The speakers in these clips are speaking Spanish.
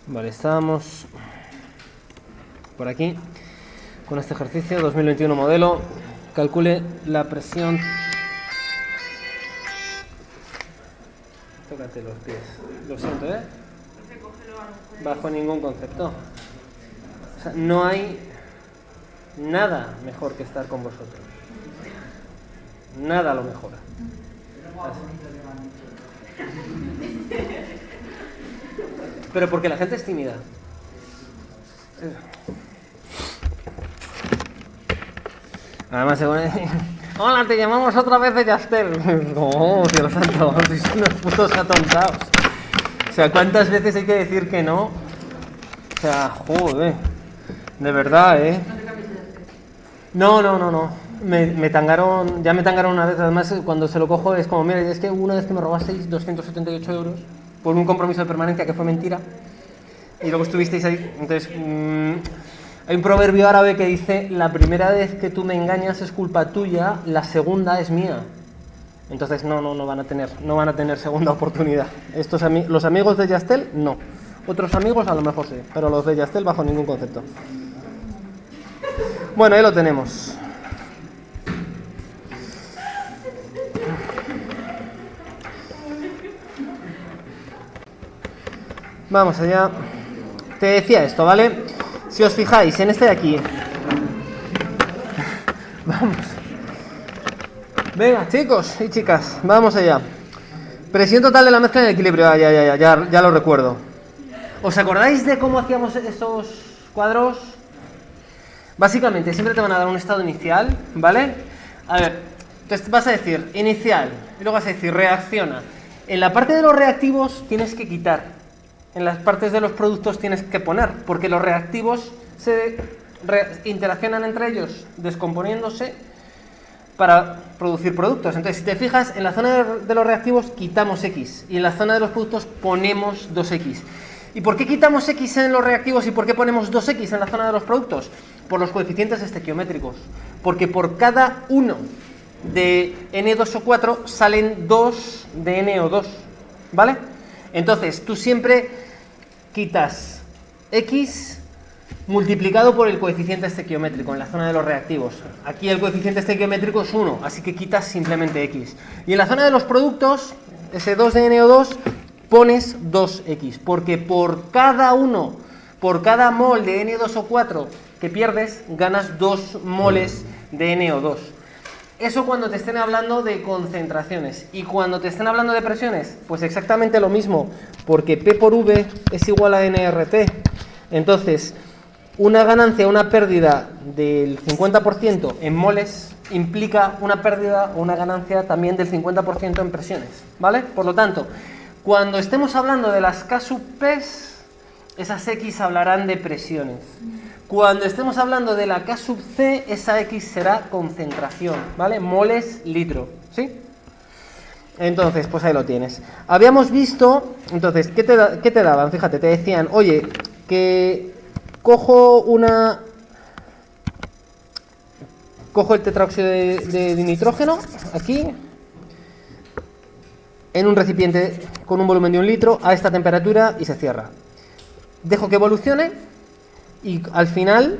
Vale, estábamos por aquí con este ejercicio 2021 modelo. Calcule la presión. Tócate los pies. Lo siento, ¿eh? Bajo ningún concepto. O sea, no hay nada mejor que estar con vosotros. Nada lo mejora. Pero porque la gente es tímida. Además se pone... Hola, te llamamos otra vez de Yastel. Oh, Dios santo, sois unos putos atontados. O sea, ¿cuántas veces hay que decir que no? O sea, joder. De verdad, ¿eh? No. Me tangaron, ya me tangaron una vez. Además, cuando se lo cojo es como, mira, es que una vez que me robasteis 278 euros por un compromiso de permanencia que fue mentira y luego estuvisteis ahí. Entonces, hay un proverbio árabe que dice: la primera vez que tú me engañas es culpa tuya, la segunda es mía. Entonces no van a tener segunda oportunidad. Los amigos de Yastel, no. Otros amigos a lo mejor sí, pero los de Yastel bajo ningún concepto. Bueno, ahí lo tenemos. Vamos allá. Te decía esto, ¿vale? Si os fijáis en este de aquí. Vamos. Venga, chicos y chicas, vamos allá. Presión total de la mezcla en equilibrio. Ya lo recuerdo. ¿Os acordáis de cómo hacíamos estos cuadros? Básicamente, siempre te van a dar un estado inicial, ¿vale? A ver, entonces vas a decir inicial, y luego vas a decir reacciona. En la parte de los reactivos tienes que quitar. En las partes de los productos tienes que poner, porque los reactivos se interaccionan entre ellos, descomponiéndose para producir productos. Entonces, si te fijas, en la zona de los reactivos quitamos X, y en la zona de los productos ponemos 2X. ¿Y por qué quitamos X en los reactivos y por qué ponemos 2X en la zona de los productos? Por los coeficientes estequiométricos. Porque por cada uno de N2O4 salen 2 de NO2, ¿vale? Entonces, tú siempre quitas X multiplicado por el coeficiente estequiométrico en la zona de los reactivos. Aquí el coeficiente estequiométrico es 1, así que quitas simplemente X. Y en la zona de los productos, ese 2 de NO2, pones 2X, porque por cada mol de N2O4 que pierdes, ganas 2 moles de NO2. Eso cuando te estén hablando de concentraciones. Y cuando te estén hablando de presiones, pues exactamente lo mismo, porque P por V es igual a NRT. Entonces, una ganancia, una pérdida del 50% en moles implica una pérdida o una ganancia también del 50% en presiones, ¿vale? Por lo tanto, cuando estemos hablando de las K sub P's, esas X hablarán de presiones. Cuando estemos hablando de la K sub C, esa X será concentración, ¿vale? Moles, litro, ¿sí? Entonces, pues ahí lo tienes. Habíamos visto, entonces, ¿qué te daban? Fíjate, te decían, oye, que cojo el tetraóxido de nitrógeno, aquí, en un recipiente con un volumen de 1 litro, a esta temperatura, y se cierra. Dejo que evolucione. Y al final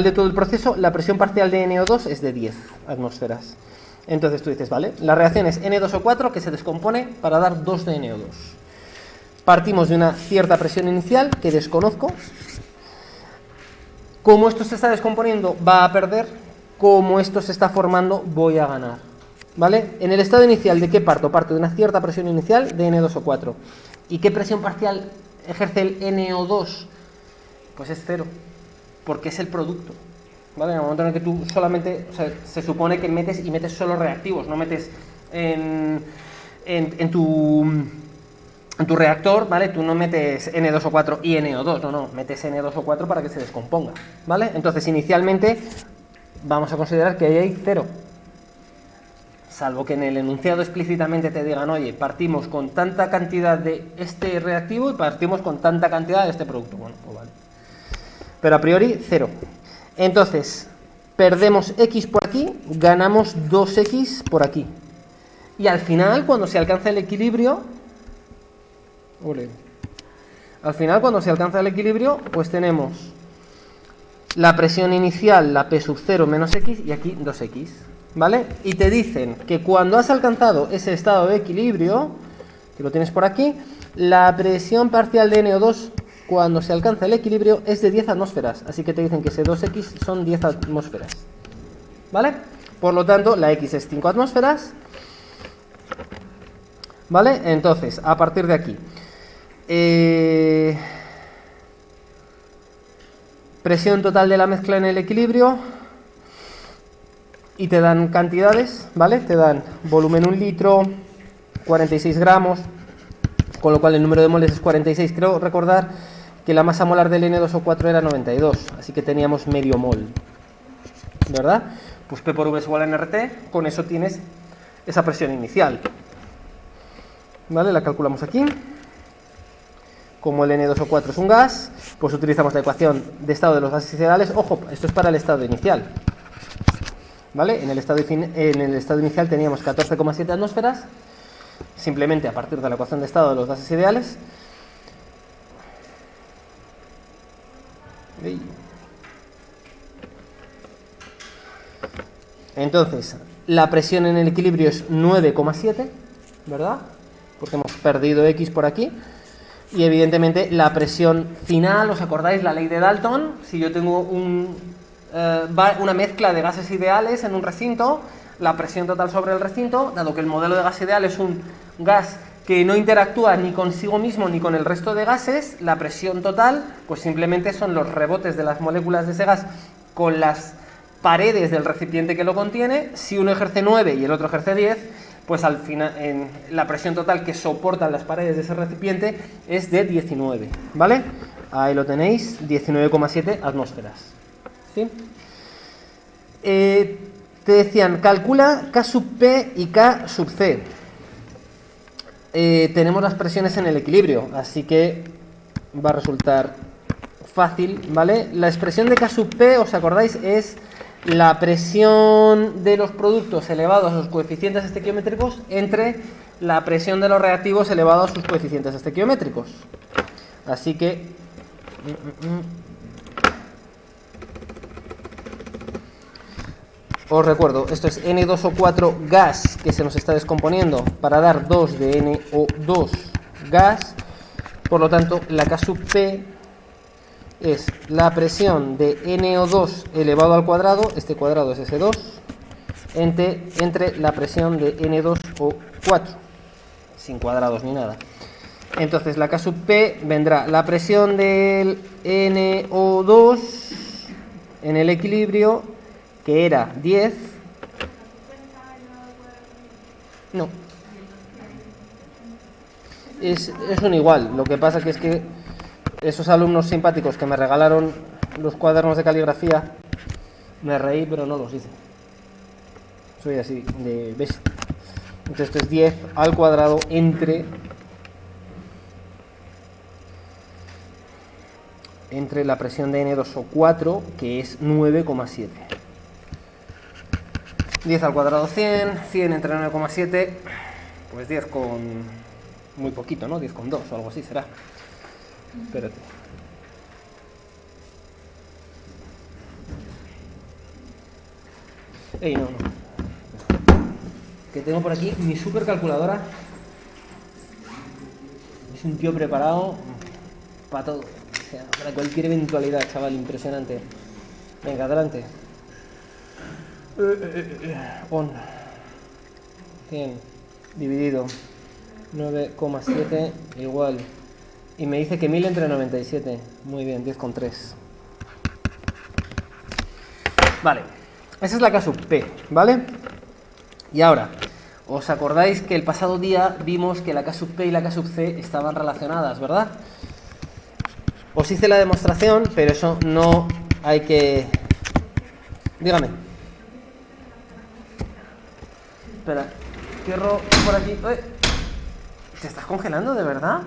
de todo el proceso, la presión parcial de NO2 es de 10 atmósferas. Entonces tú dices, vale, la reacción es N2O4 que se descompone para dar 2 de NO2. Partimos de una cierta presión inicial que desconozco. Como esto se está descomponiendo, va a perder. Como esto se está formando, voy a ganar. ¿Vale? En el estado inicial, ¿de qué parto? Parto de una cierta presión inicial de N2O4. ¿Y qué presión parcial ejerce el NO2? Pues es 0, porque es el producto, ¿vale? En el momento en el que tú solamente, o sea, se supone que metes solo reactivos, no metes en tu reactor, ¿vale? Tú no metes N2O4 y NO2, no, metes N2O4 para que se descomponga, ¿vale? Entonces, inicialmente, vamos a considerar que ahí hay 0. Salvo que en el enunciado explícitamente te digan, oye, partimos con tanta cantidad de este reactivo y partimos con tanta cantidad de este producto. Bueno, pues vale. Pero a priori, 0. Entonces, perdemos X por aquí, ganamos 2X por aquí. Y al final, cuando se alcanza el equilibrio, Al final, cuando se alcanza el equilibrio, pues tenemos la presión inicial, la P sub 0 menos X, y aquí 2X, ¿vale? Y te dicen que cuando has alcanzado ese estado de equilibrio, que lo tienes por aquí, la presión parcial de NO2 cuando se alcanza el equilibrio es de 10 atmósferas. Así que te dicen que ese 2X son 10 atmósferas, ¿vale? Por lo tanto, la X es 5 atmósferas, ¿vale? Entonces, a partir de aquí, presión total de la mezcla en el equilibrio, y te dan cantidades, ¿vale? Te dan volumen 1 litro, 46 gramos, con lo cual el número de moles es 46. Creo recordar que la masa molar del N2O4 era 92, así que teníamos medio mol, ¿verdad? Pues P por V es igual a NRT, con eso tienes esa presión inicial, ¿vale? La calculamos aquí. Como el N2O4 es un gas, pues utilizamos la ecuación de estado de los gases ideales. Ojo, esto es para el estado inicial, ¿vale? En el estado inicial teníamos 14,7 atmósferas, simplemente a partir de la ecuación de estado de los gases ideales. Entonces, la presión en el equilibrio es 9,7, ¿verdad? Porque hemos perdido X por aquí. Y evidentemente la presión final, ¿os acordáis? La ley de Dalton. Si yo tengo una mezcla de gases ideales en un recinto, la presión total sobre el recinto, dado que el modelo de gas ideal es un gas que no interactúa ni consigo mismo ni con el resto de gases, la presión total pues simplemente son los rebotes de las moléculas de ese gas con las paredes del recipiente que lo contiene. Si uno ejerce 9 y el otro ejerce 10, pues al final la presión total que soportan las paredes de ese recipiente es de 19, ¿vale? Ahí lo tenéis, 19,7 atmósferas, ¿sí? Te decían, calcula K sub P y K sub C. Tenemos las presiones en el equilibrio, así que va a resultar fácil, ¿vale? La expresión de K sub P, ¿os acordáis? Es la presión de los productos elevado a sus coeficientes estequiométricos entre la presión de los reactivos elevado a sus coeficientes estequiométricos. Así que os recuerdo, esto es N2O4 gas que se nos está descomponiendo para dar 2 de NO2 gas. Por lo tanto, la K sub P es la presión de NO2 elevado al cuadrado, este cuadrado es ese 2, entre la presión de N2O4, sin cuadrados ni nada. Entonces la K sub P vendrá la presión del NO2 en el equilibrio, que era 10. No. Es un igual, lo que pasa que es que esos alumnos simpáticos que me regalaron los cuadernos de caligrafía, me reí, pero no los hice. Soy así, de bestia. Entonces esto es 10 al cuadrado entre la presión de N2O4, que es 9,7. 10 al cuadrado 100, 100 entre 9,7, pues 10 con muy poquito, ¿no? 10 con 2 o algo así será. Espérate. Ey, no. Que tengo por aquí mi supercalculadora. Es un tío preparado para todo. O sea, para cualquier eventualidad, chaval, impresionante. Venga, adelante. On. 100 dividido 9,7 igual. Y me dice que 1000 entre 97. Muy bien, 10,3. Vale, esa es la K sub P, ¿vale? Y ahora, ¿os acordáis que el pasado día vimos que la K sub P y la K sub C estaban relacionadas, ¿verdad? Os hice la demostración, pero eso no hay que... Dígame. Espera, cierro por aquí. ¡Uy! ¿Te estás congelando de verdad?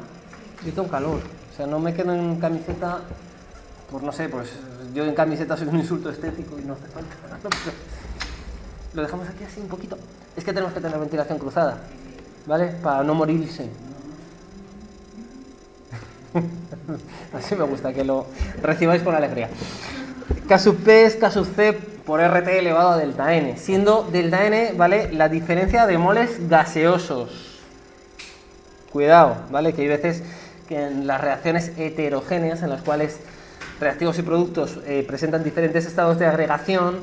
Yo tengo calor, o sea, no me quedo en camiseta, pues no sé, pues yo en camiseta soy un insulto estético y no hace falta. Lo dejamos aquí así un poquito. Es que tenemos que tener ventilación cruzada, ¿vale? Para no morirse. Así me gusta que lo recibáis con alegría. K sub P es K sub C por RT elevado a delta N, siendo delta N, ¿vale?, la diferencia de moles gaseosos. Cuidado, ¿vale?, que hay veces que en las reacciones heterogéneas, en las cuales reactivos y productos presentan diferentes estados de agregación,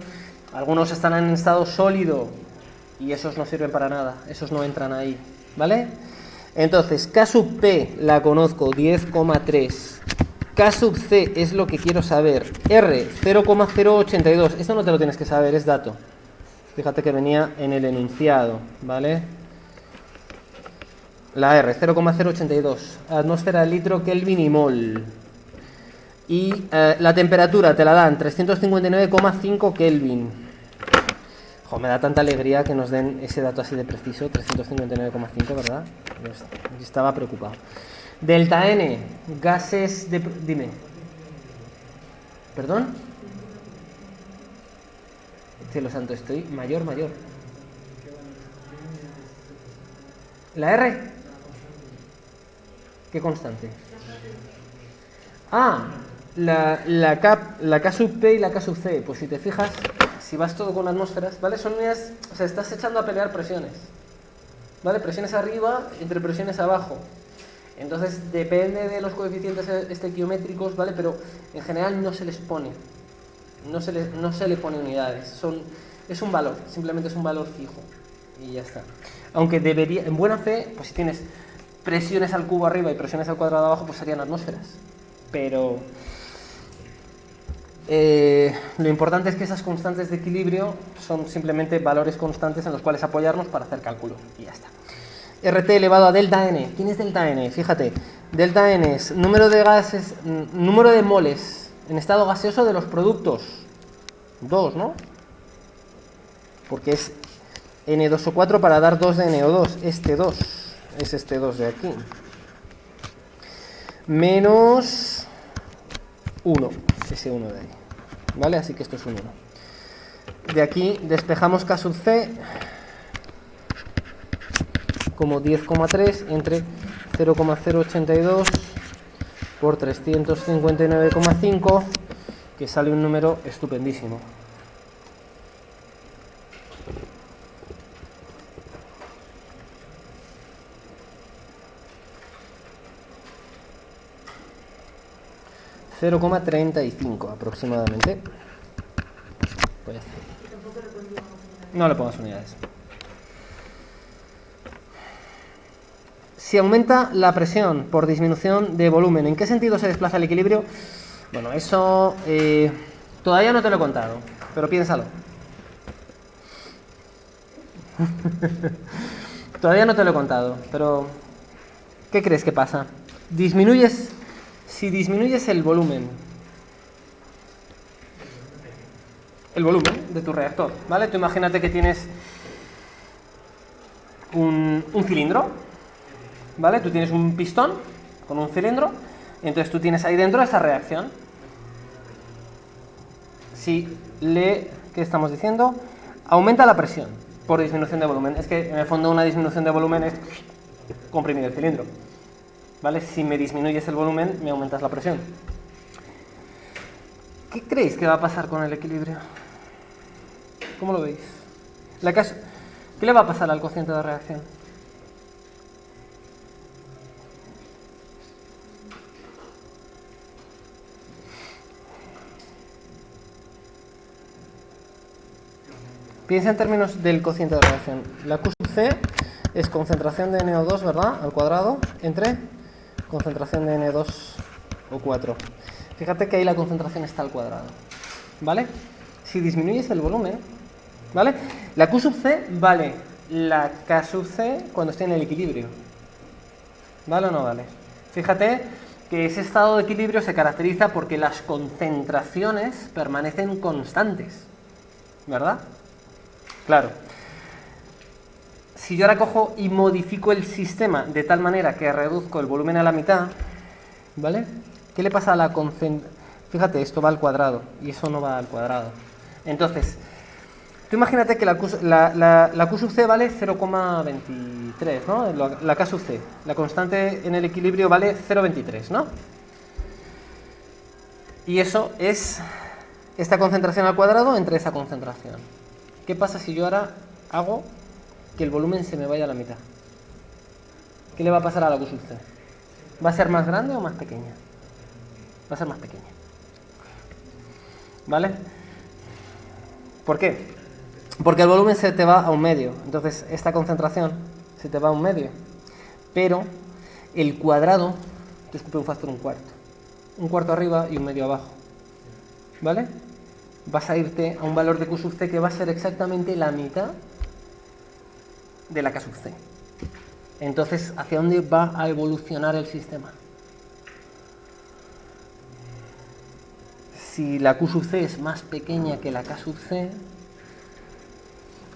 algunos están en estado sólido y esos no sirven para nada, esos no entran ahí, ¿vale? Entonces, K sub P la conozco, 10,3. K sub C es lo que quiero saber. R, 0,082. Esto no te lo tienes que saber, es dato. Fíjate que venía en el enunciado, ¿vale? La R, 0,082. Atmósfera, litro, Kelvin y mol. Y la temperatura te la dan 359,5 Kelvin. Jo, me da tanta alegría que nos den ese dato así de preciso, 359,5, ¿verdad? Yo estaba preocupado. Delta N, gases de... Dime. ¿Perdón? Cielo santo, estoy mayor. ¿La R? ¿Qué constante? Ah, la K sub P y la K sub C. Pues si te fijas, si vas todo con atmósferas, ¿vale? Son unidades, o sea, estás echando a pelear presiones, ¿vale? Presiones arriba entre presiones abajo. Entonces depende de los coeficientes estequiométricos, ¿vale? Pero en general no se les pone, no se le pone unidades, es un valor, simplemente es un valor fijo y ya está. Aunque debería, en buena fe, pues si tienes presiones al cubo arriba y presiones al cuadrado abajo, pues serían atmósferas. Pero lo importante es que esas constantes de equilibrio son simplemente valores constantes en los cuales apoyarnos para hacer cálculo y ya está. RT elevado a delta N. ¿Quién es delta N? Fíjate, delta N es número de gases, número de moles en estado gaseoso de los productos. 2, ¿no? Porque es N2 o 4 para dar 2 de NO2. Este 2 es este 2 de aquí. Menos 1, ese 1 de ahí. ¿Vale? Así que esto es un 1. De aquí despejamos K sub C como 10,3 entre 0,082 por 359,5, que sale un número estupendísimo. ...0,35 aproximadamente. Pues, no le pongas unidades. Si aumenta la presión por disminución de volumen, ¿en qué sentido se desplaza el equilibrio? Bueno, eso todavía no te lo he contado, pero piénsalo. Todavía no te lo he contado, pero ¿qué crees que pasa? Si disminuyes el volumen de tu reactor, ¿vale? Tú imagínate que tienes un cilindro, ¿vale? Tú tienes un pistón con un cilindro, y entonces tú tienes ahí dentro esa reacción. ¿Qué estamos diciendo? Aumenta la presión por disminución de volumen. Es que en el fondo una disminución de volumen es comprimir el cilindro, ¿vale? Si me disminuyes el volumen, me aumentas la presión. ¿Qué creéis que va a pasar con el equilibrio? ¿Cómo lo veis? ¿Qué le va a pasar al cociente de reacción? Piensa en términos del cociente de reacción. La Q sub C es concentración de NO2, ¿verdad?, al cuadrado, entre concentración de N2O4. Fíjate que ahí la concentración está al cuadrado, ¿vale? Si disminuyes el volumen, ¿vale? La Q sub C vale la K sub C cuando esté en el equilibrio. ¿Vale o no vale? Fíjate que ese estado de equilibrio se caracteriza porque las concentraciones permanecen constantes, ¿verdad? Claro. Si yo ahora cojo y modifico el sistema de tal manera que reduzco el volumen a la mitad, ¿vale? ¿Qué le pasa a la concentración? Fíjate, esto va al cuadrado y eso no va al cuadrado. Entonces, Tú imagínate que la Q sub C vale 0,23, ¿no? La K sub C, la constante en el equilibrio vale 0,23, ¿no? Y eso es esta concentración al cuadrado entre esa concentración. ¿Qué pasa si yo ahora hago que el volumen se me vaya a la mitad? ¿Qué le va a pasar a la Q sub C? ¿Va a ser más grande o más pequeña? Va a ser más pequeña. ¿Vale? ¿Por qué? Porque el volumen se te va a un medio. Entonces esta concentración se te va a un medio. Pero el cuadrado te escupe un factor un cuarto. Un cuarto arriba y un medio abajo. ¿Vale? Vas a irte a un valor de Q sub C que va a ser exactamente la mitad de la K sub C. Entonces, ¿hacia dónde va a evolucionar el sistema? Si la Q sub C es más pequeña que la K sub C,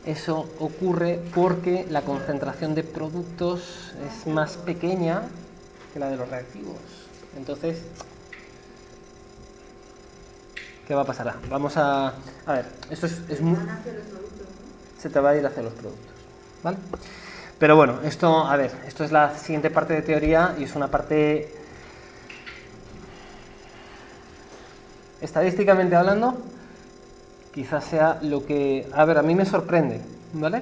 eso ocurre porque la concentración de productos es más pequeña que la de los reactivos. Entonces, ¿qué va a pasar? Vamos a ver, esto es muy... Se te va a ir hacia los productos, ¿vale? Pero bueno, esto es la siguiente parte de teoría y es una parte, estadísticamente hablando, quizás sea lo que, a mí me sorprende, ¿vale?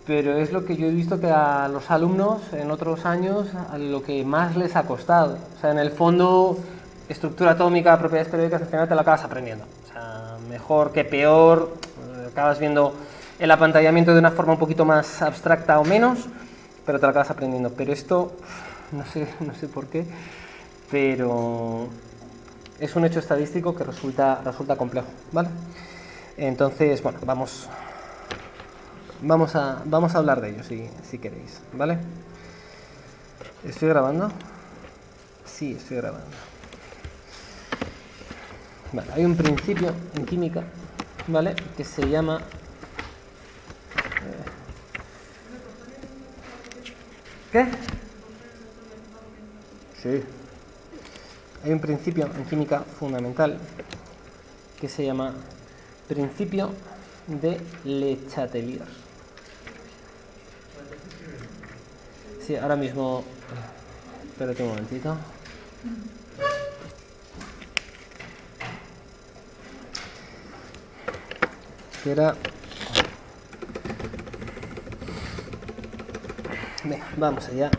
Pero es lo que yo he visto que a los alumnos en otros años a lo que más les ha costado. O sea, en el fondo, estructura atómica, propiedades periódicas, al final te lo acabas aprendiendo. O sea, mejor que peor, acabas viendo el apantallamiento de una forma un poquito más abstracta o menos, pero te lo acabas aprendiendo. Pero esto, no sé por qué, pero es un hecho estadístico que resulta complejo, ¿vale? Entonces, bueno, vamos a hablar de ello si queréis, ¿vale? ¿Estoy grabando? Sí, estoy grabando. Vale, hay un principio en química, ¿vale? Que se llama... ¿Qué? Sí. Hay un principio en química fundamental que se llama principio de Le Chatelier. Sí, ahora mismo... Espérate un momentito. Que era... Venga, vamos allá.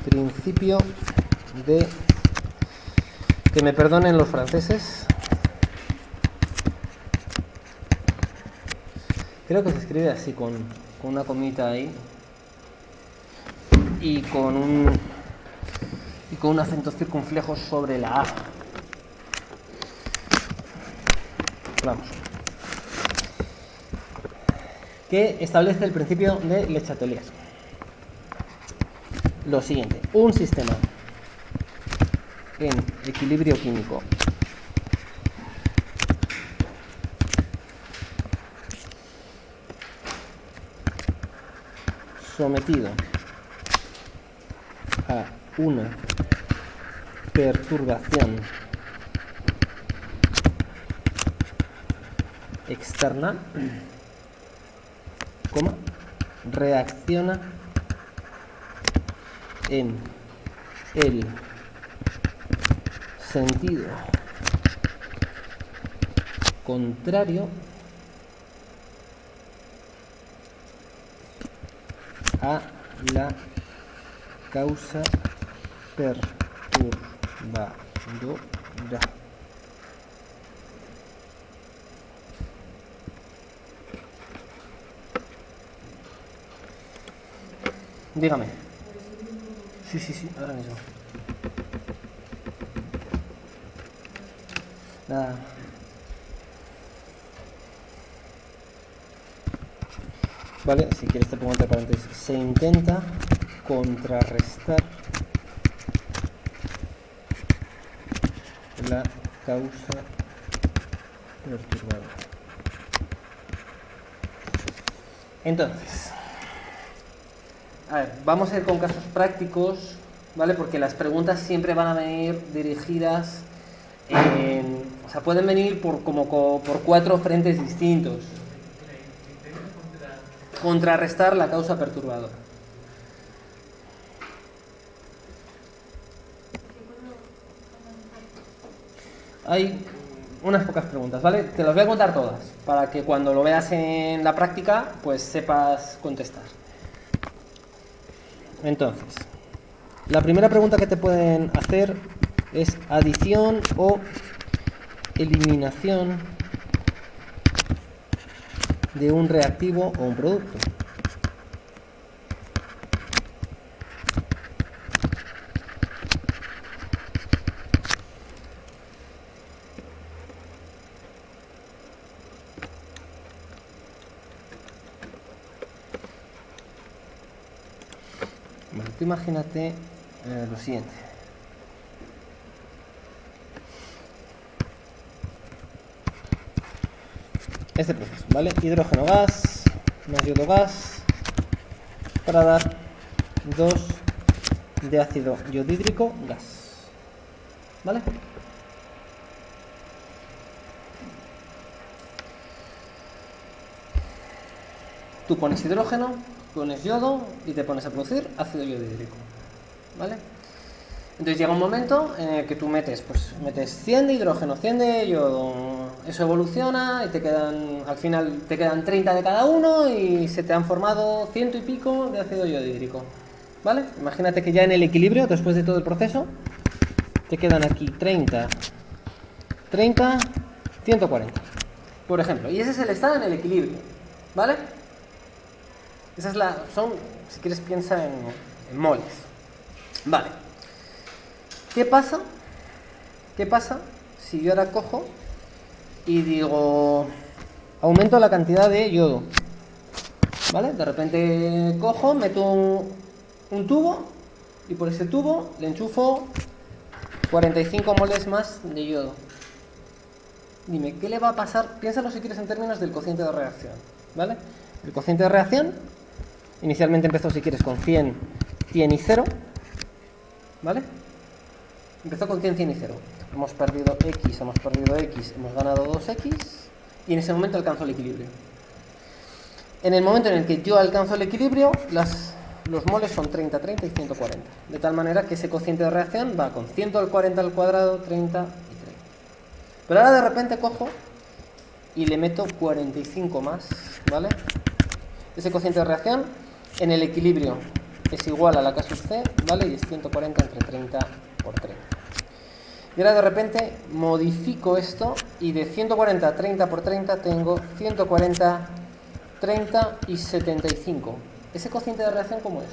Principio de... Que me perdonen los franceses. Creo que se escribe así, con una comita ahí. Y con un acento circunflejo sobre la A. Vamos. Que establece el principio de Le Chatelier. Lo siguiente, un sistema en equilibrio químico sometido a una perturbación externa, reacciona en el sentido contrario a la causa perturbadora. Dígame. Sí, ahora mismo. Nada. Vale, si quieres te pongo entre paréntesis. Se intenta contrarrestar la causa perturbadora. Entonces, a ver, vamos a ir con casos prácticos, ¿vale? Porque las preguntas siempre van a venir dirigidas O sea, pueden venir por 4 frentes distintos. Contrarrestar la causa perturbadora. Hay unas pocas preguntas, ¿vale? Te las voy a contar todas, para que cuando lo veas en la práctica, pues sepas contestar. Entonces, la primera pregunta que te pueden hacer es adición o eliminación de un reactivo o un producto. Bueno, tú imagínate lo siguiente. Este proceso, ¿vale? Hidrógeno gas más yodo gas para dar 2 de ácido iodídrico gas, ¿vale? Tú pones hidrógeno, pones yodo y te pones a producir ácido iodídrico, ¿vale? Entonces llega un momento en el que tú metes 100 de hidrógeno, 100 de yodo, eso evoluciona y al final te quedan 30 de cada uno y se te han formado 100 y pico de ácido iodídrico, ¿vale? Imagínate que ya en el equilibrio, después de todo el proceso, te quedan aquí 30, 140, por ejemplo. Y ese es el estado en el equilibrio, ¿vale? Esa es si quieres piensa en moles. Vale. ¿Qué pasa si yo ahora cojo y digo, aumento la cantidad de yodo? ¿Vale? De repente cojo, meto un tubo y por ese tubo le enchufo 45 moles más de yodo. Dime, ¿qué le va a pasar? Piénsalo si quieres en términos del cociente de reacción, ¿vale? El cociente de reacción inicialmente empezó, si quieres, con 100 y 0, ¿vale? Empezó con 100 y 0. Hemos perdido X, hemos ganado 2X y en ese momento alcanzo el equilibrio. En el momento en el que yo alcanzo el equilibrio, los moles son 30, 30 y 140. De tal manera que ese cociente de reacción va con 100 al 40 al cuadrado, 30 y 30. Pero ahora de repente cojo y le meto 45 más, ¿vale? Ese cociente de reacción en el equilibrio es igual a la K sub C, ¿vale? Y es 140 entre 30 por 30. Y ahora de repente modifico esto y de 140 a 30 por 30 tengo 140, 30 y 75. ¿Ese cociente de reacción cómo es?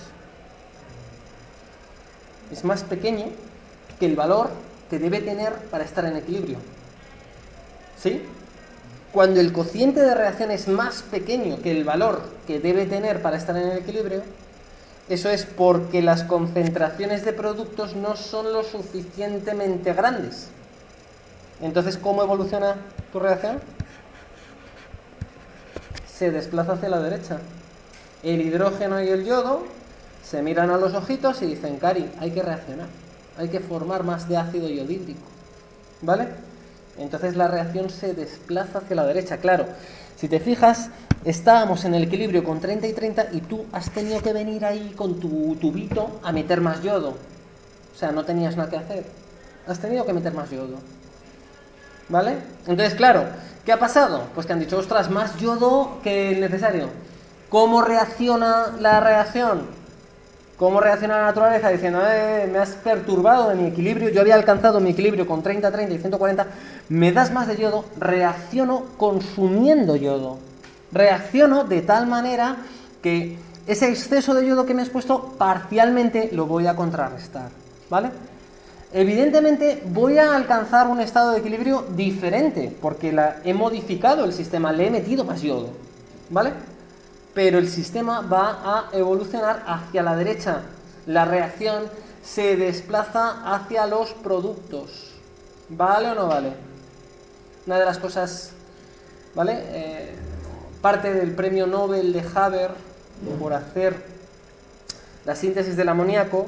Es más pequeño que el valor que debe tener para estar en equilibrio. ¿Sí? Cuando el cociente de reacción es más pequeño que el valor que debe tener para estar en el equilibrio, eso es porque las concentraciones de productos no son lo suficientemente grandes. Entonces, ¿cómo evoluciona tu reacción? Se desplaza hacia la derecha. El hidrógeno y el yodo se miran a los ojitos y dicen, Cari, hay que reaccionar, hay que formar más de ácido iodídrico, ¿vale? Entonces la reacción se desplaza hacia la derecha. Claro, si te fijas, estábamos en el equilibrio con 30 y 30 y tú has tenido que venir ahí con tu tubito a meter más yodo. O sea, no tenías nada que hacer. Has tenido que meter más yodo, ¿vale? Entonces, claro, ¿qué ha pasado? Pues que han dicho, ostras, más yodo que el necesario. ¿Cómo reacciona la reacción? ¿Cómo reacciona la naturaleza? Diciendo, me has perturbado de mi equilibrio, yo había alcanzado mi equilibrio con 30, 30 y 140, me das más de yodo, reacciono consumiendo yodo. Reacciono de tal manera que ese exceso de yodo que me has puesto parcialmente lo voy a contrarrestar, ¿vale? Evidentemente voy a alcanzar un estado de equilibrio diferente, porque he modificado el sistema, le he metido más yodo, ¿vale? Pero el sistema va a evolucionar hacia la derecha. La reacción se desplaza hacia los productos. ¿Vale o no vale? Una de las cosas, ¿vale? Parte del premio Nobel de Haber por hacer la síntesis del amoníaco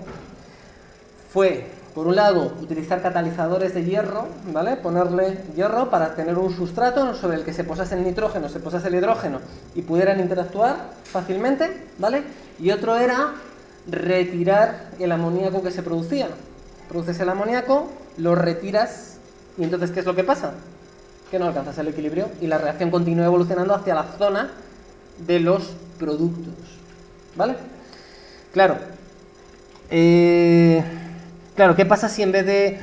fue por un lado, utilizar catalizadores de hierro, ¿vale? Ponerle hierro para tener un sustrato sobre el que se posase el nitrógeno, se posase el hidrógeno y pudieran interactuar fácilmente, ¿vale? Y otro era retirar el amoníaco que se producía. Produces el amoníaco, lo retiras y entonces, ¿qué es lo que pasa? Que no alcanzas el equilibrio y la reacción continúa evolucionando hacia la zona de los productos, ¿vale? Claro. Claro, ¿qué pasa si en vez de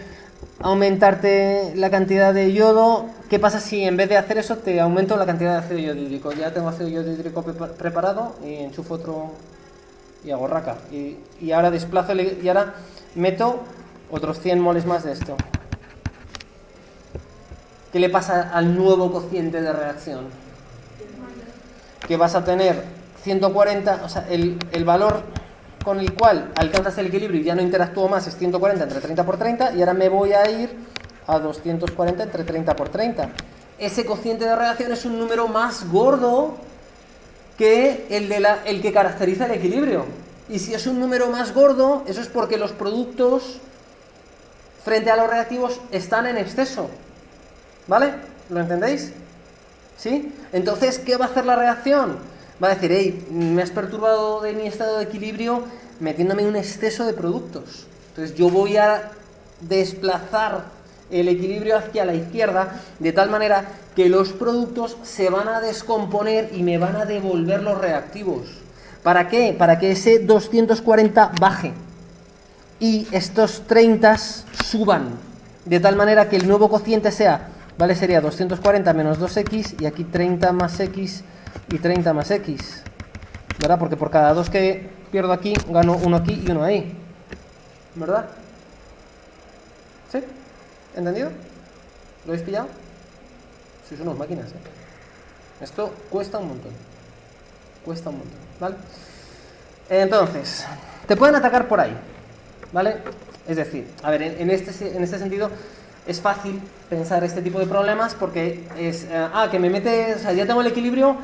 aumentarte la cantidad de yodo, qué pasa si en vez de hacer eso te aumento la cantidad de ácido yodhídrico? Ya tengo ácido yodhídrico preparado y enchufo otro y hago raca. Y ahora desplazo y ahora meto otros 100 moles más de esto. ¿Qué le pasa al nuevo cociente de reacción? Que vas a tener 140, o sea, el valor con el cual alcanzas el equilibrio y ya no interactúo más es 140 entre 30 por 30 y ahora me voy a ir a 240 entre 30 por 30. Ese cociente de reacción es un número más gordo que el que caracteriza el equilibrio. Y si es un número más gordo, eso es porque los productos frente a los reactivos están en exceso. ¿Vale? ¿Lo entendéis? ¿Sí? Entonces, ¿qué va a hacer la reacción? Va a decir, hey, me has perturbado de mi estado de equilibrio metiéndome un exceso de productos. Entonces yo voy a desplazar el equilibrio hacia la izquierda de tal manera que los productos se van a descomponer y me van a devolver los reactivos. ¿Para qué? Para que ese 240 baje y estos 30 suban de tal manera que el nuevo cociente sea, ¿vale? Sería 240 menos 2x y aquí 30 más x y 30 más x, ¿verdad? Porque por cada 2 que pierdo aquí, gano uno aquí y uno ahí, ¿verdad? ¿Sí? ¿Entendido? ¿Lo habéis pillado? Sois unas máquinas, ¿eh? Esto cuesta un montón, ¿vale? Entonces, te pueden atacar por ahí, ¿vale? Es decir, a ver, en este sentido es fácil pensar este tipo de problemas porque es, que me metes, o sea, ya tengo el equilibrio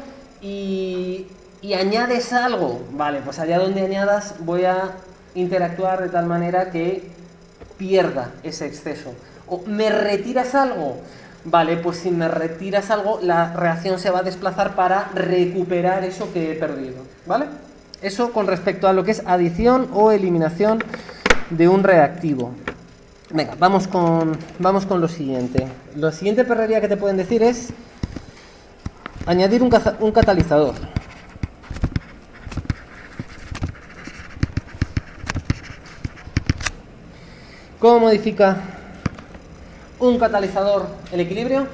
y añades algo, vale, pues allá donde añadas voy a interactuar de tal manera que pierda ese exceso. O me retiras algo, vale, pues si me retiras algo, la reacción se va a desplazar para recuperar eso que he perdido, ¿vale? Eso con respecto a lo que es adición o eliminación de un reactivo. Venga, vamos con lo siguiente. La siguiente perrería que te pueden decir es añadir un catalizador. ¿Cómo modifica un catalizador el equilibrio?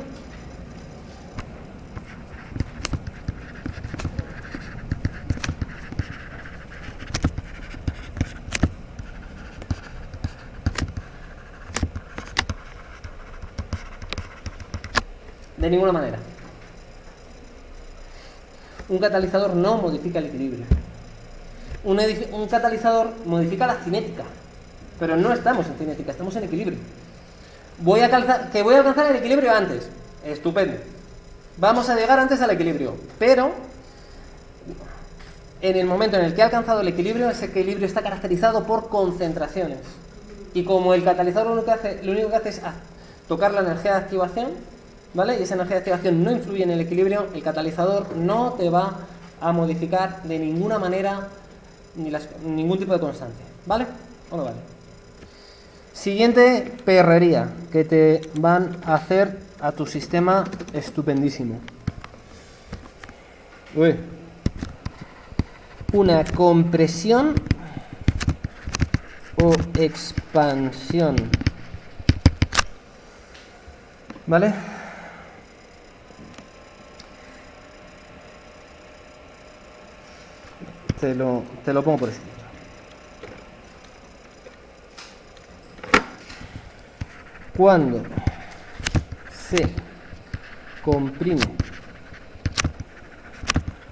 De ninguna manera. Un catalizador no modifica el equilibrio. Un catalizador modifica la cinética, pero no estamos en cinética, estamos en equilibrio. Voy a alcanzar el equilibrio antes. Estupendo. Vamos a llegar antes al equilibrio, pero en el momento en el que he alcanzado el equilibrio, ese equilibrio está caracterizado por concentraciones. Y como el catalizador lo único que hace es tocar la energía de activación, ¿vale? Y esa energía de activación no influye en el equilibrio, el catalizador no te va a modificar de ninguna manera ningún tipo de constante, ¿vale? ¿O no vale? Siguiente perrería que te van a hacer a tu sistema estupendísimo. Una compresión o expansión, ¿vale? Te lo pongo por escrito. Cuando se comprime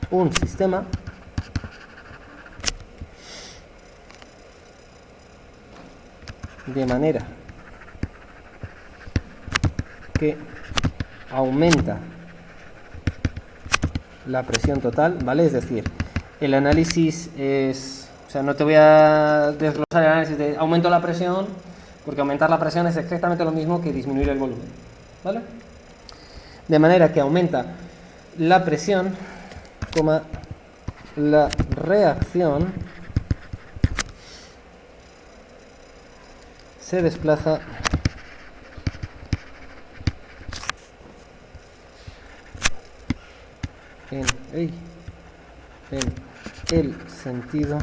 un sistema, de manera que aumenta la presión total, ¿vale? Es decir, el análisis es, o sea, no te voy a desglosar el análisis de aumento la presión, porque aumentar la presión es exactamente lo mismo que disminuir el volumen, ¿vale? De manera que aumenta la presión, la reacción se desplaza en el sentido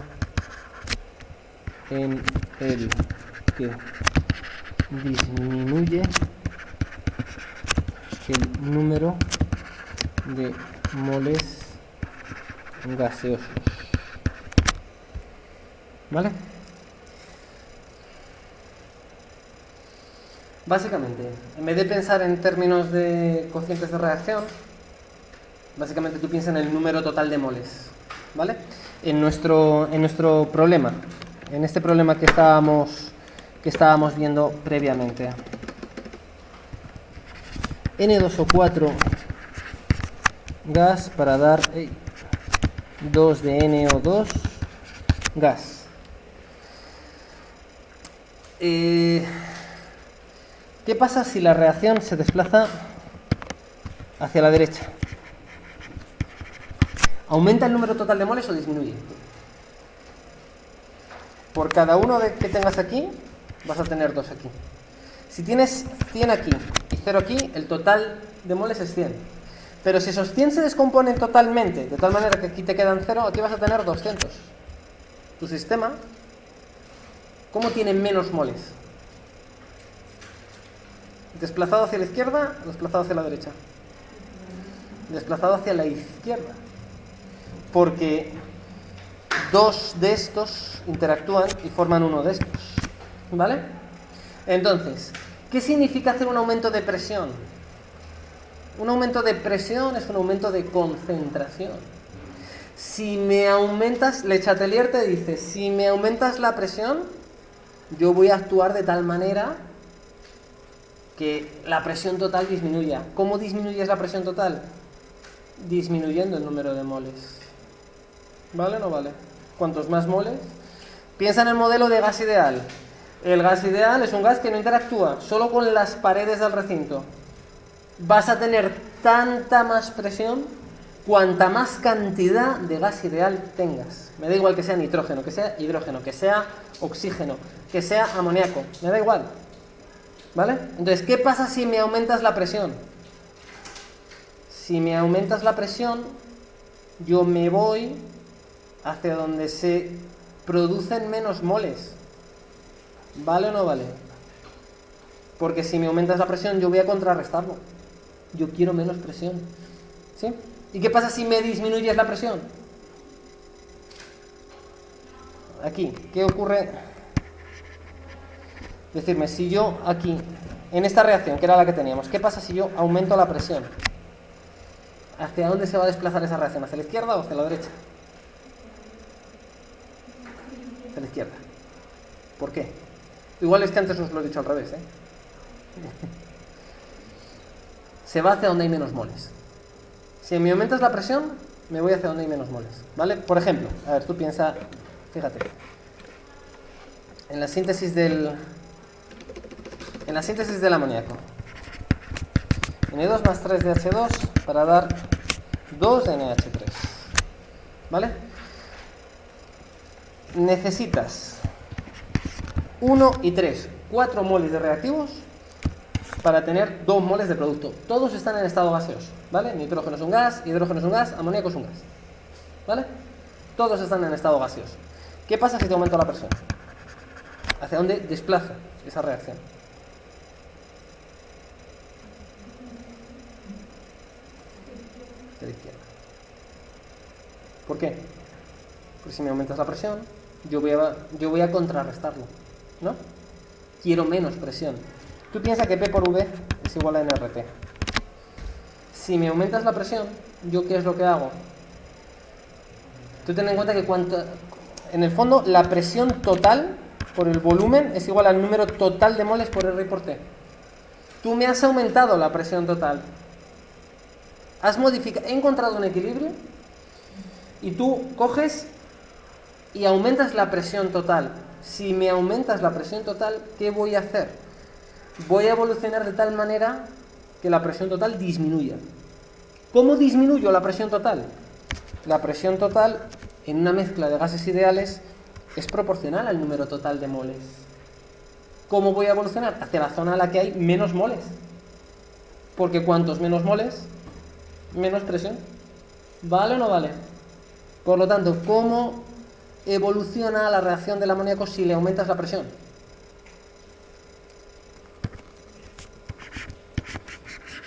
en el que disminuye el número de moles gaseosos. ¿Vale? Básicamente, en vez de pensar en términos de cocientes de reacción, básicamente tú piensas en el número total de moles, ¿vale? En nuestro problema, en este problema que estábamos viendo previamente. N2O4 gas para dar 2 de NO2 gas. ¿Qué pasa si la reacción se desplaza hacia la derecha? ¿Aumenta el número total de moles o disminuye? Por cada uno que tengas aquí, vas a tener 2 aquí. Si tienes 100 aquí y 0 aquí, el total de moles es 100. Pero si esos 100 se descomponen totalmente, de tal manera que aquí te quedan 0, aquí vas a tener 200. Tu sistema, ¿cómo tiene menos moles? ¿Desplazado hacia la izquierda o desplazado hacia la derecha? Desplazado hacia la izquierda. Porque 2 de estos interactúan y forman uno de estos. ¿Vale? Entonces, ¿qué significa hacer un aumento de presión? Un aumento de presión es un aumento de concentración. Si me aumentas, Le Chatelier te dice, si me aumentas la presión, yo voy a actuar de tal manera que la presión total disminuya. ¿Cómo disminuyes la presión total? Disminuyendo el número de moles. ¿Vale o no vale? Cuantos más moles. Piensa en el modelo de gas ideal. El gas ideal es un gas que no interactúa, solo con las paredes del recinto. Vas a tener tanta más presión cuanta más cantidad de gas ideal tengas. Me da igual que sea nitrógeno, que sea hidrógeno, que sea oxígeno, que sea amoníaco. Me da igual. ¿Vale? Entonces, ¿qué pasa si me aumentas la presión? Si me aumentas la presión, yo me voy hacia donde se producen menos moles. ¿Vale o no vale? Porque si me aumentas la presión, yo voy a contrarrestarlo. Yo quiero menos presión. ¿Sí? ¿Y qué pasa si me disminuyes la presión? Aquí, ¿qué ocurre? Decirme, si yo aquí, en esta reacción, que era la que teníamos, ¿qué pasa si yo aumento la presión? ¿Hacia dónde se va a desplazar esa reacción? ¿Hacia la izquierda o hacia la derecha? Hacia la izquierda. ¿Por qué? Igual es que antes os lo he dicho al revés, ¿eh? Se va hacia donde hay menos moles. Si me aumentas la presión, me voy hacia donde hay menos moles, ¿vale? Por ejemplo, a ver, tú piensa, fíjate, en la síntesis del amoníaco. N2 más 3 de H2 para dar 2 de NH3, ¿vale? Necesitas 1 y 3, 4 moles de reactivos para tener 2 moles de producto. Todos están en estado gaseoso, ¿vale? Nitrógeno es un gas, hidrógeno es un gas, amoníaco es un gas, ¿vale? Todos están en estado gaseoso. ¿Qué pasa si te aumento la presión? ¿Hacia dónde desplaza esa reacción? Hacia la izquierda. ¿Por qué? Porque si me aumentas la presión, yo voy a contrarrestarlo, ¿no? Quiero menos presión. Tú piensas que P por V es igual a nRT. Si me aumentas la presión, ¿yo qué es lo que hago? Tú ten en cuenta que en el fondo la presión total por el volumen es igual al número total de moles por R y por T. Tú me has aumentado la presión total. He encontrado un equilibrio y tú coges y aumentas la presión total. si me aumentas la presión total, ¿qué voy a hacer? Voy a evolucionar de tal manera que la presión total disminuya. ¿Cómo disminuyo la presión total? La presión total en una mezcla de gases ideales es proporcional al número total de moles. ¿Cómo voy a evolucionar? Hacia la zona en la que hay menos moles. Porque cuantos menos moles, menos presión. ¿Vale o no vale? Por lo tanto, ¿cómo evoluciona la reacción del amoníaco si le aumentas la presión?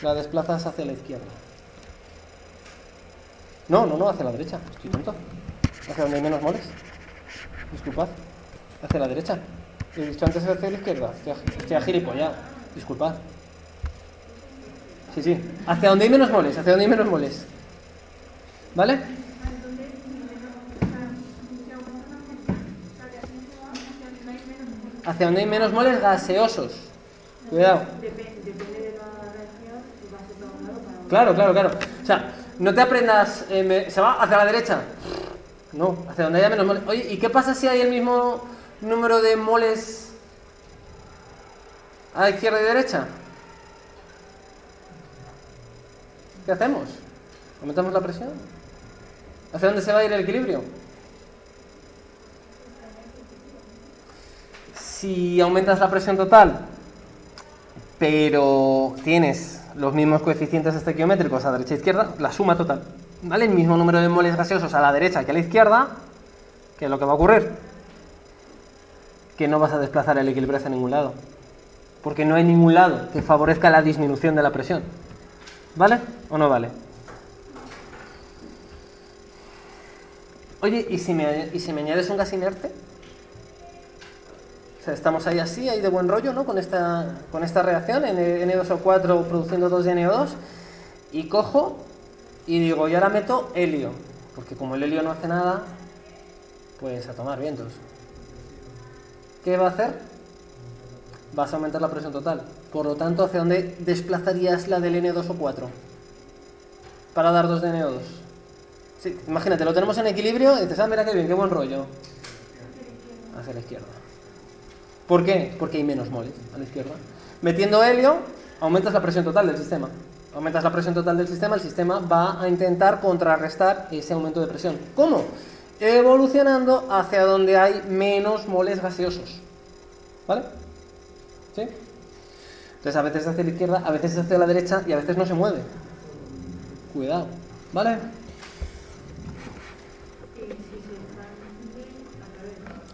La desplazas hacia la izquierda. No, hacia la derecha. Estoy tonto. Hacia donde hay menos moles. Disculpad. Hacia la derecha. He dicho antes hacia la izquierda. Estoy agilipollado. Disculpad. Sí. Hacia donde hay menos moles. Hacia donde hay menos moles. ¿Vale? Hacia donde hay menos moles gaseosos. Cuidado. Depende de la reacción y va a ser todo un lado para... Claro. O sea, no te aprendas, se va hacia la derecha. No, hacia donde haya menos moles. Oye, ¿y qué pasa si hay el mismo número de moles a izquierda y derecha? ¿Qué hacemos? ¿Aumentamos la presión? ¿Hacia dónde se va a ir el equilibrio? Si aumentas la presión total, pero tienes los mismos coeficientes estequiométricos a derecha e izquierda, la suma total, ¿vale? El mismo número de moles gaseosos a la derecha que a la izquierda, ¿qué es lo que va a ocurrir? Que no vas a desplazar el equilibrio hacia ningún lado, porque no hay ningún lado que favorezca la disminución de la presión. ¿Vale o no vale? Oye, ¿y si me añades un gas inerte? O sea, estamos ahí así, ahí de buen rollo, ¿no? Con esta reacción, N2O4 produciendo 2 de NO2, y cojo y digo, y ahora meto helio, porque como el helio no hace nada, pues a tomar vientos. ¿Qué va a hacer? Vas a aumentar la presión total. Por lo tanto, ¿hacia dónde desplazarías la del N2O4? Para dar 2 de NO2. Sí, imagínate, lo tenemos en equilibrio y dices, mira qué bien, qué buen rollo. Hacia la izquierda. ¿Por qué? Porque hay menos moles a la izquierda. Metiendo helio, aumentas la presión total del sistema. Aumentas la presión total del sistema, el sistema va a intentar contrarrestar ese aumento de presión. ¿Cómo? Evolucionando hacia donde hay menos moles gaseosos. ¿Vale? ¿Sí? Entonces a veces hacia la izquierda, a veces hacia la derecha y a veces no se mueve. Cuidado. ¿Vale?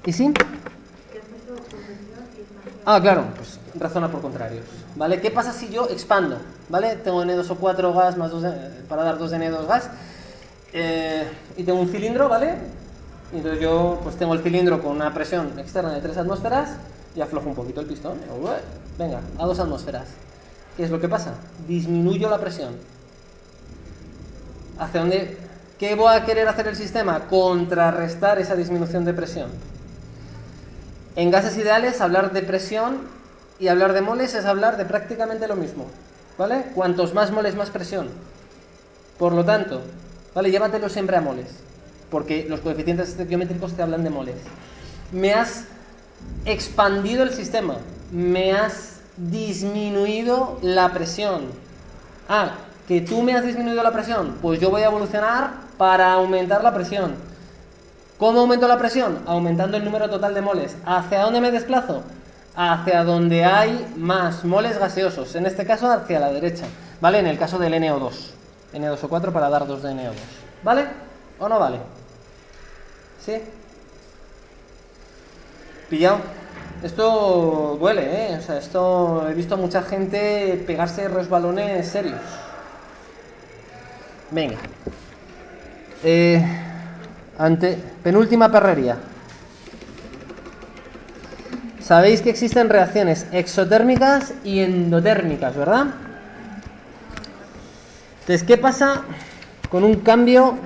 ¿Y sí? Claro, pues razona por contrarios, ¿vale? ¿Qué pasa si yo expando? ¿Vale? Tengo N2O4 gas más 2 para dar 2 de N2 gas y tengo un cilindro, ¿vale? Y entonces yo pues tengo el cilindro con una presión externa de 3 atmósferas y aflojo un poquito el pistón. Venga, a 2 atmósferas. ¿Qué es lo que pasa? Disminuyo la presión. ¿Hacia dónde? ¿Qué voy a querer hacer el sistema? Contrarrestar esa disminución de presión. En gases ideales, hablar de presión y hablar de moles es hablar de prácticamente lo mismo, ¿vale? Cuantos más moles, más presión. Por lo tanto, ¿vale? Llévatelo siempre a moles, porque los coeficientes estequiométricos te hablan de moles. Me has expandido el sistema, me has disminuido la presión. ¿Que tú me has disminuido la presión? Pues yo voy a evolucionar para aumentar la presión. ¿Cómo aumento la presión? Aumentando el número total de moles. ¿Hacia dónde me desplazo? Hacia donde hay más moles gaseosos, en este caso hacia la derecha, ¿vale? En el caso del NO2, N2O4 para dar 2 de NO2, ¿vale? ¿O no vale? ¿Sí? ¿Pillado? Esto duele, ¿eh? O sea, esto he visto a mucha gente pegarse resbalones serios. Venga. Penúltima perrería. Sabéis que existen reacciones exotérmicas y endotérmicas, ¿verdad? Entonces, ¿qué pasa con un cambio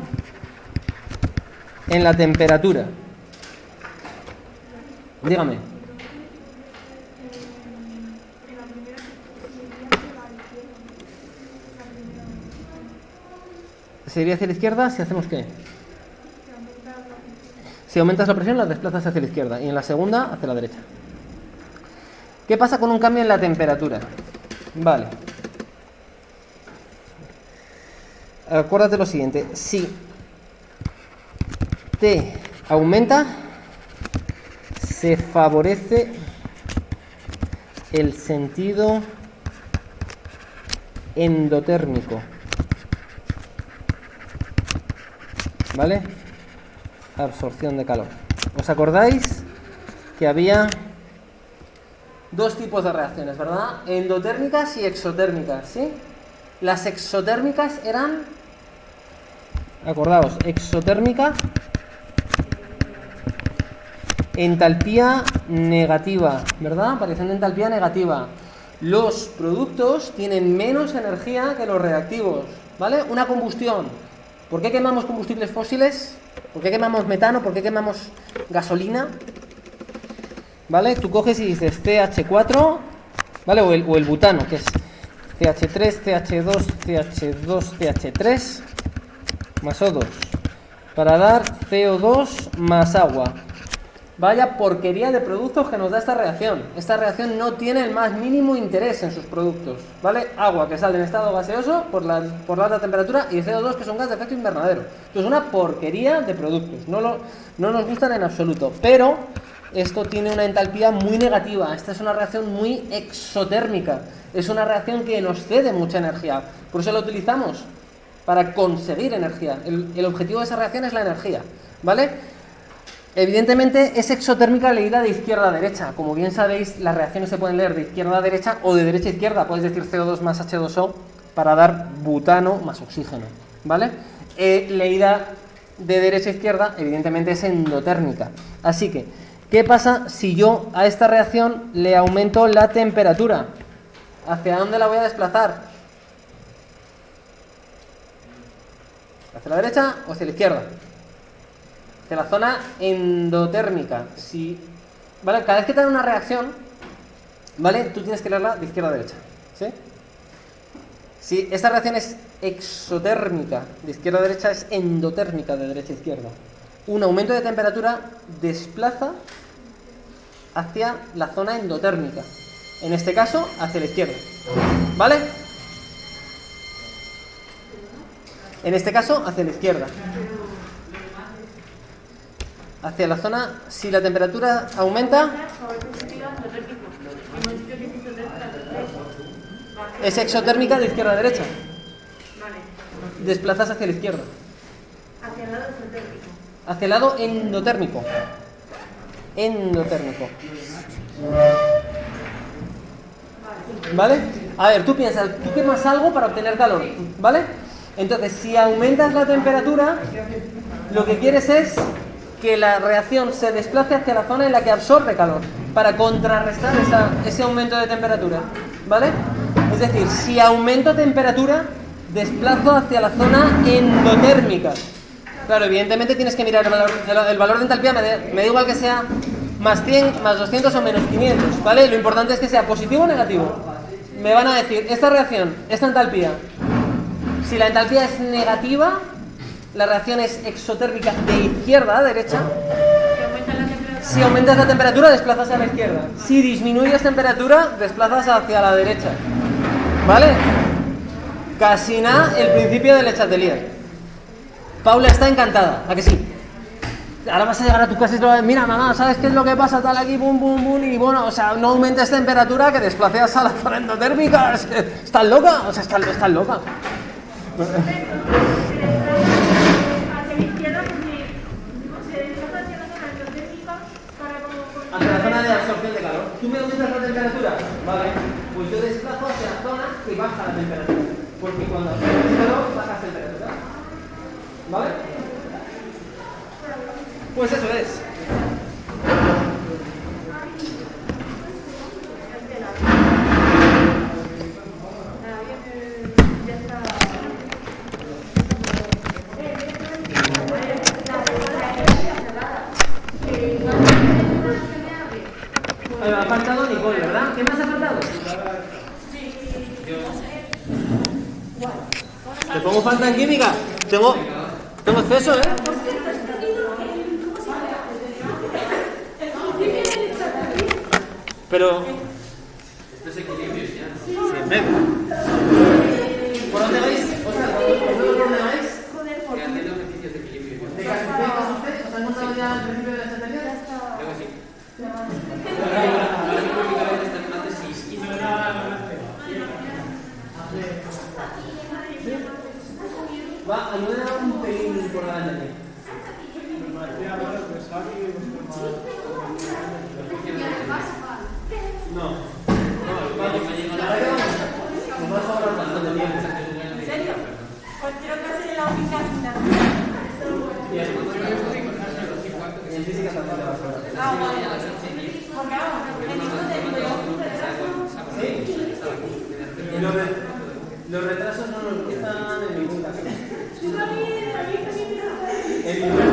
en la temperatura? Dígame. ¿Se iría hacia la izquierda si hacemos qué? Si aumentas la presión, la desplazas hacia la izquierda y en la segunda hacia la derecha. ¿Qué pasa con un cambio en la temperatura? Vale. Acuérdate lo siguiente. Si T aumenta, se favorece el sentido endotérmico. ¿Vale? Absorción de calor. ¿Os acordáis que había dos tipos de reacciones, verdad? Endotérmicas y exotérmicas, ¿sí? Las exotérmicas eran, acordaos, exotérmica, entalpía negativa, ¿verdad? Aparición de entalpía negativa. Los productos tienen menos energía que los reactivos, ¿vale? Una combustión. ¿Por qué quemamos combustibles fósiles? ¿Por qué quemamos metano? ¿Por qué quemamos gasolina? ¿Vale? Tú coges y dices CH4, ¿vale? O el butano, que es CH3, CH2, CH2, CH3 más O2 para dar CO2 más agua. Vaya porquería de productos que nos da esta reacción. Esta reacción no tiene el más mínimo interés en sus productos, ¿vale? Agua que sale en estado gaseoso por la alta temperatura y CO2 que son gas de efecto invernadero. Esto es una porquería de productos, no nos gustan en absoluto, pero esto tiene una entalpía muy negativa. Esta es una reacción muy exotérmica, es una reacción que nos cede mucha energía, por eso la utilizamos para conseguir energía. El objetivo de esa reacción es la energía, ¿vale? Evidentemente es exotérmica leída de izquierda a derecha. Como bien sabéis, las reacciones se pueden leer de izquierda a derecha o de derecha a izquierda. Podéis decir CO2 más H2O para dar butano más oxígeno, ¿vale? Leída de derecha a izquierda, evidentemente es endotérmica. Así que, ¿qué pasa si yo a esta reacción le aumento la temperatura? ¿Hacia dónde la voy a desplazar? ¿Hacia la derecha o hacia la izquierda? Hacia la zona endotérmica. ¿Vale? Cada vez que te da una reacción, ¿vale? Tú tienes que leerla de izquierda a derecha, ¿sí? Si esta reacción es exotérmica de izquierda a derecha, es endotérmica de derecha a izquierda. Un aumento de temperatura desplaza hacia la zona endotérmica. En este caso, hacia la izquierda, ¿vale? En este caso, hacia la izquierda. Hacia la zona, si la temperatura aumenta, es exotérmica de izquierda a derecha. Desplazas hacia la izquierda. Hacia el lado exotérmico. Hacia el lado endotérmico. Endotérmico. ¿Vale? A ver, tú piensas, tú quemas algo para obtener calor, ¿vale? Entonces, si aumentas la temperatura, lo que quieres es que la reacción se desplace hacia la zona en la que absorbe calor, para contrarrestar ese aumento de temperatura, ¿vale? Es decir, si aumento temperatura, desplazo hacia la zona endotérmica. Claro, evidentemente tienes que mirar el valor de entalpía, me da igual que sea más 100, más 200 o menos 500, ¿vale? Lo importante es que sea positivo o negativo. Me van a decir, esta reacción, esta entalpía, si la entalpía es negativa, la reacción es exotérmica de izquierda a derecha. Si aumentas la temperatura, desplazas a la izquierda. Si disminuyes temperatura, desplazas hacia la derecha. ¿Vale? Casi nada el principio del Chatelier. Paula está encantada, ¿a que sí? Ahora vas a llegar a tu casa y te vas a decir, mira mamá, ¿sabes qué es lo que pasa? Tal aquí, bum, bum, bum, y bueno, o sea, no aumentes temperatura que desplaceas a la zona endotérmica. ¿Estás loca? O sea, estás loca. Hacia la zona de absorción de calor. ¿Tú me aumentas la temperatura? Vale. Pues yo desplazo hacia la zona que baja la temperatura. Porque cuando absorbes calor, bajas temperatura. ¿Vale? Pues eso es. Me ha faltado Nicole, ¿verdad? ¿Qué más ha faltado? ¿Te pongo falta en química? Tengo exceso, ¿eh? Pero... Esto es equilibrio ya, ¿no? Sí, ven. ¿Por dónde vais? Oscar, ¿por dónde vais? Que haciendo ejercicios de equilibrio. ¿De casificados usted? ¿Os han encontrado ya al principio de la estrategia? Creo que sí. Ahora mismo mi cabeza está en más de 6. Va, ayúdenme un pelín por delante aquí. No. Nos va a sobrar bastante tiempo. ¿En serio? Pues quiero clase de la única Y en física también le va a sobrar. Ah, vale. Porque vamos, el hijo de Sí. Y los retrasos no nos gustan en ningún caso. En ningún